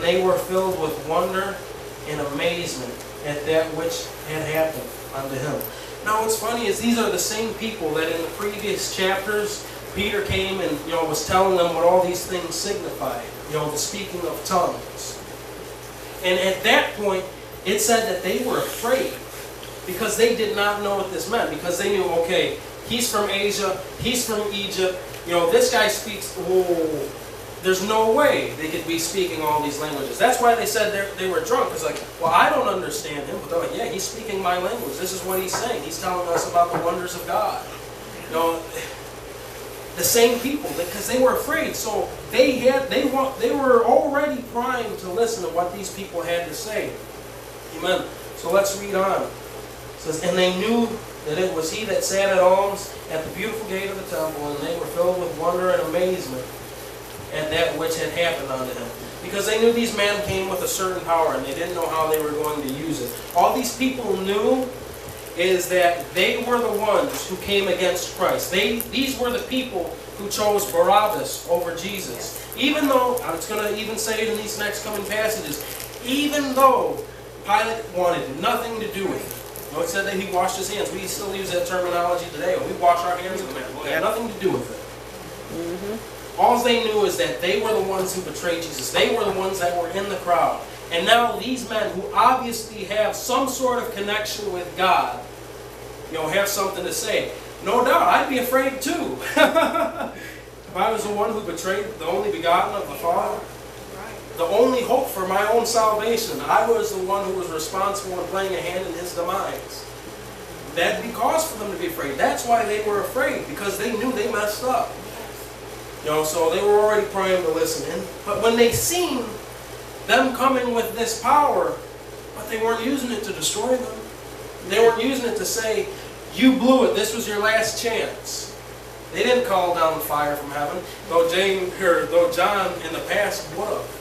they were filled with wonder and amazement at that which had happened unto him. Now what's funny is these are the same people that in the previous chapters Peter came and was telling them what all these things signified, the speaking of tongues. And at that point it said that they were afraid because they did not know what this meant, because they knew, okay, he's from Asia, he's from Egypt, this guy speaks, there's no way they could be speaking all these languages. That's why they said they were drunk. It's like, well, I don't understand him. But they're like, yeah, he's speaking my language. This is what he's saying. He's telling us about the wonders of God. The same people, because they were afraid. So they were already primed to listen to what these people had to say. Amen. So let's read on. It says, and they knew that it was he that sat at alms at the beautiful gate of the temple, and they were filled with wonder and amazement at that which had happened unto him. Because they knew these men came with a certain power, and they didn't know how they were going to use it. All these people knew is that they were the ones who came against Christ. These were the people who chose Barabbas over Jesus. Even though, it's going to even say it in these next coming passages, even though Pilate wanted nothing to do with it. It said that he washed his hands. We still use that terminology today. We wash our hands of the man. Well, it had nothing to do with it. All they knew is that they were the ones who betrayed Jesus. They were the ones that were in the crowd. And now these men who obviously have some sort of connection with God, have something to say. No doubt, I'd be afraid too. If I was the one who betrayed the only begotten of the Father, the only hope for my own salvation, I was the one who was responsible in playing a hand in his demise. That'd be cause for them to be afraid. That's why they were afraid, because they knew they messed up. So they were already primed to listen in. But when they seen them coming with this power, but they weren't using it to destroy them. They weren't using it to say, you blew it, this was your last chance. They didn't call down fire from heaven, though John in the past would have.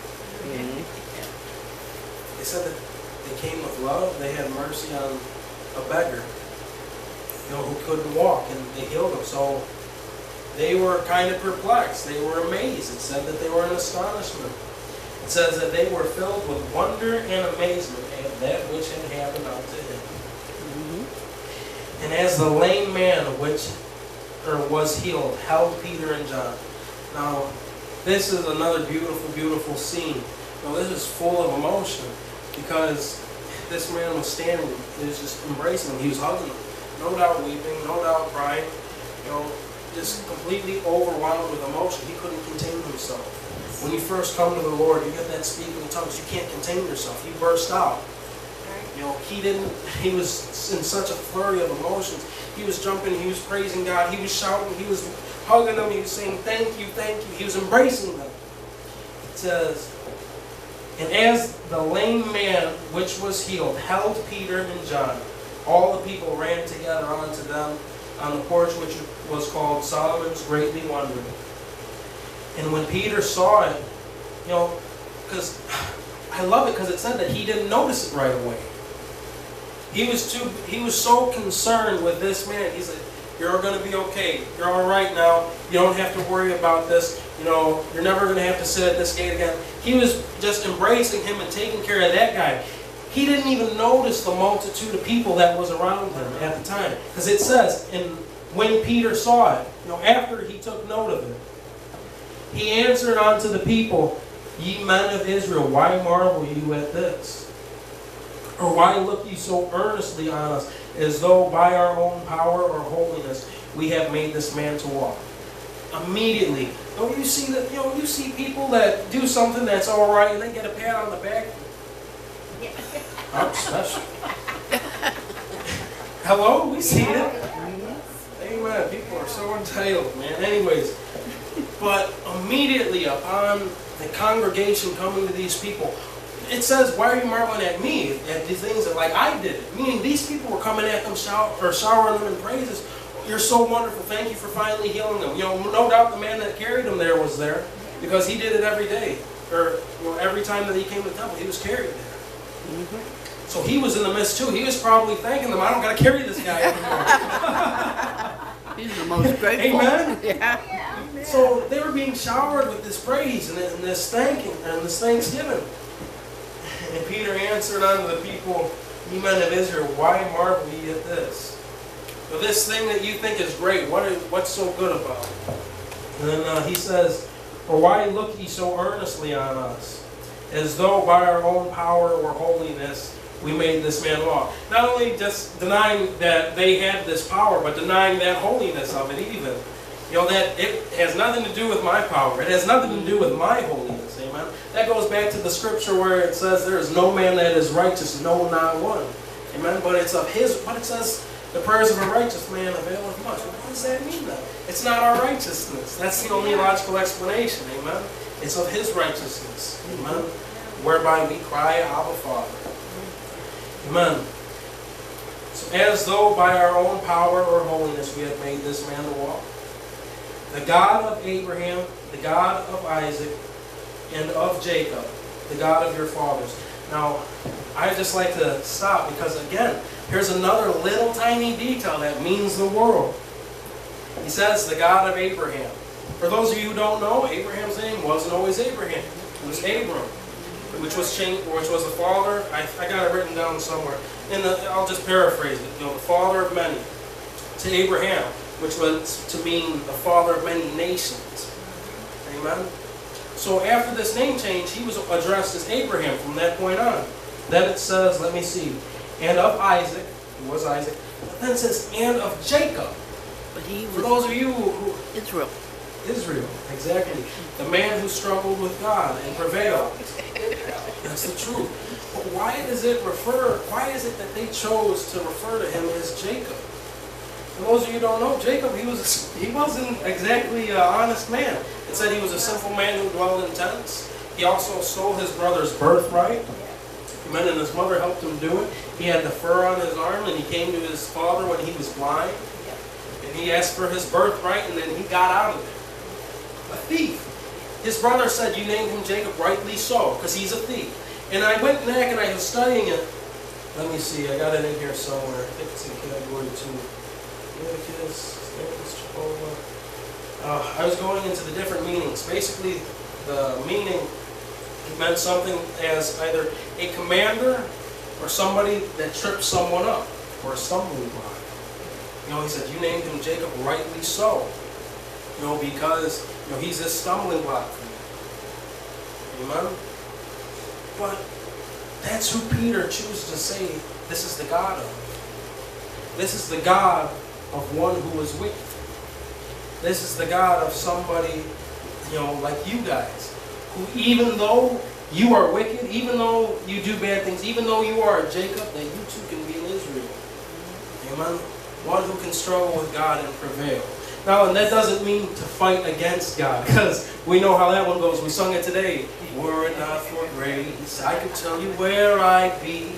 They said that they came with love, they had mercy on a beggar, who couldn't walk, and they healed him. So they were kind of perplexed. They were amazed. It said that they were in astonishment. It says that they were filled with wonder and amazement at that which had happened unto him. And as the lame man was healed, held Peter and John. Now, this is another beautiful, beautiful scene. Now, this is full of emotion, because this man was standing, he was just embracing him, he was hugging him. No doubt weeping, no doubt crying, just completely overwhelmed with emotion. He couldn't contain himself. When you first come to the Lord, you get that speaking in tongues, you can't contain yourself. You burst out. He was in such a flurry of emotions. He was jumping, he was praising God, he was shouting, he was hugging them, he was saying, thank you, he was embracing them. It says, and as the lame man which was healed held Peter and John, all the people ran together unto them on the porch which was called Solomon's greatly wondering. And when Peter saw it, because I love it, because it said that he didn't notice it right away. He was so concerned with this man. He's like, you're going to be okay. You're all right now. You don't have to worry about this. You're never going to have to sit at this gate again. He was just embracing him and taking care of that guy. He didn't even notice the multitude of people that was around him at the time. Because it says, when Peter saw it, after he took note of it, he answered unto the people, ye men of Israel, why marvel you at this? Or why look ye so earnestly on us, as though by our own power or holiness we have made this man to walk? Immediately, don't you see that? You see people that do something that's all right, and they get a pat on the back. I'm special. Hello, we see it. Amen. People are so entitled, man. Anyways, but immediately upon the congregation coming to these people, it says, why are you marveling at me, at the things that like I did it? Meaning these people were coming at them, showering them in praises. You're so wonderful. Thank you for finally healing them. No doubt the man that carried them there was there, because he did it every day, or every time that he came to the temple, he was carried there. So he was in the midst too. He was probably thanking them. I don't got to carry this guy anymore. He's the most grateful. Amen. Yeah. So they were being showered with this praise and this thanking and this thanksgiving. And Peter answered unto the people, ye men of Israel, why marvel ye at this? For this thing that you think is great, what's so good about it? And then he says, for why look ye so earnestly on us, as though by our own power or holiness we made this man walk? Not only just denying that they had this power, but denying that holiness of it even. You know, that it has nothing to do with my power. It has nothing to do with my holiness. Amen. That goes back to the scripture where it says there is no man that is righteous, no, not one. Amen. But it's of his, but it says the prayers of a righteous man availeth much. What does that mean then? It's not our righteousness. That's the only logical explanation. Amen. It's of his righteousness. Amen. Whereby we cry, Abba, Father. Amen. So as though by our own power or holiness we had made this man to walk. The God of Abraham, the God of Isaac, and of Jacob, the God of your fathers. Now, I just like to stop because, again, here's another little tiny detail that means the world. He says, the God of Abraham. For those of you who don't know, Abraham's name wasn't always Abraham. It was Abram, which was the father. I got it written down somewhere. I'll just paraphrase it. You know, the father of many. To Abraham, which was to mean the father of many nations. Amen? So after this name change, he was addressed as Abraham from that point on. Then it says, let me see, and of Isaac, he was Isaac, but then it says, and of Jacob. But he was, for those of you who... Israel, exactly. The man who struggled with God and prevailed. That's the truth. But why is it that they chose to refer to him as Jacob? For those of you who don't know, Jacob, he wasn't exactly an honest man. It said he was a simple man who dwelled in tents. He also stole his brother's birthright. Amen, and his mother helped him do it. He had the fur on his arm, and he came to his father when he was blind. And he asked for his birthright, and then he got out of it. A thief. His brother said, you named him Jacob, rightly so, because he's a thief. And I went back and I was studying it. Let me see, I got it in here somewhere. I think it's in category 2. I was going into the different meanings. Basically, the meaning meant something as either a commander or somebody that trips someone up, or a stumbling block. You know, he said, you named him Jacob, rightly so. You know, because he's a stumbling block for you. Amen? But that's who Peter chooses to say this is the God of. This is the God of one who is wicked. This is the God of somebody, like you guys, who even though you are wicked, even though you do bad things, even though you are a Jacob, that you too can be an Israel. Amen? One who can struggle with God and prevail. Now, and that doesn't mean to fight against God, because we know how that one goes. We sung it today. Were it not for grace, I could tell you where I'd be.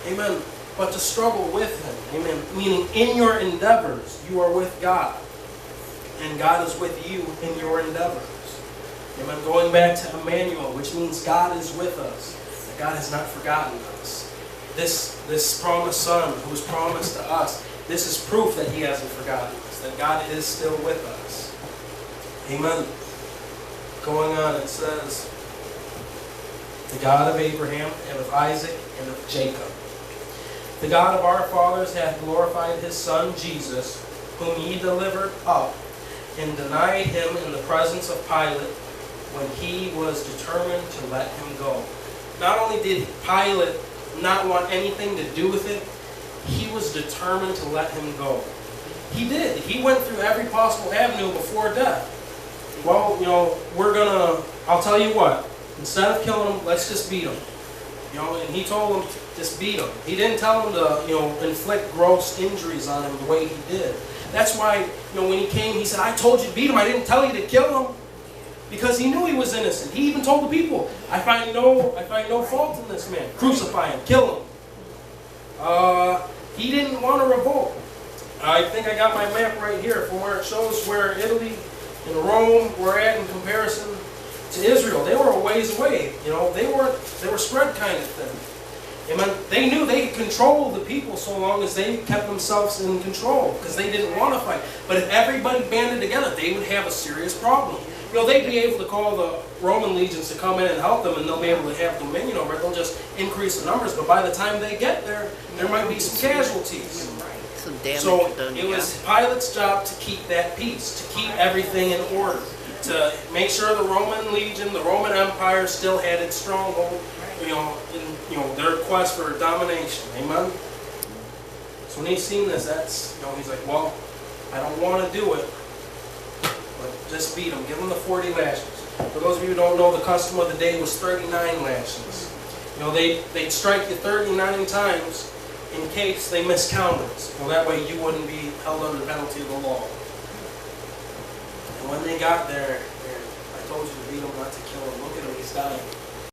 Amen. But to struggle with Him. Amen. Meaning in your endeavors, you are with God. And God is with you in your endeavors. Amen. Going back to Emmanuel, which means God is with us. That God has not forgotten us. This promised Son who was promised to us, this is proof that He hasn't forgotten us. That God is still with us. Amen. Going on, it says, the God of Abraham, and of Isaac, and of Jacob. The God of our fathers hath glorified His Son, Jesus, whom ye delivered up, and denied Him in the presence of Pilate, when he was determined to let Him go. Not only did Pilate not want anything to do with it, he was determined to let Him go. He did. He went through every possible avenue before death. Well, I'll tell you what, instead of killing him, let's just beat him. And he told him, just beat him. He didn't tell him to, inflict gross injuries on him the way he did. That's why, when he came, he said, I told you to beat him. I didn't tell you to kill him. Because he knew he was innocent. He even told the people, I find no fault in this man. Crucify him, kill him. He didn't want to revolt. I think I got my map right here from where it shows where Italy and Rome were at in comparison to Israel. They were a ways away. They were spread kind of thin. Amen. They knew they could control the people so long as they kept themselves in control, because they didn't want to fight. But if everybody banded together, they would have a serious problem. they'd be able to call the Roman legions to come in and help them, and they'll be able to have dominion over it. They'll just increase the numbers, but by the time they get there, there might be some casualties. Some damage So done. it was Pilate's job to keep that peace, to keep everything in order, to make sure the Roman legion, the Roman Empire still had its stronghold, in their quest for domination. Amen? So when he's seen this, he's like, well, I don't want to do it, but just beat them. Give them the 40 lashes. For those of you who don't know, the custom of the day was 39 lashes. They'd strike you 39 times in case they miscounted. That way you wouldn't be held under the penalty of the law. And when they got there, I told you to beat him, not to kill him. Look at him, he's dying.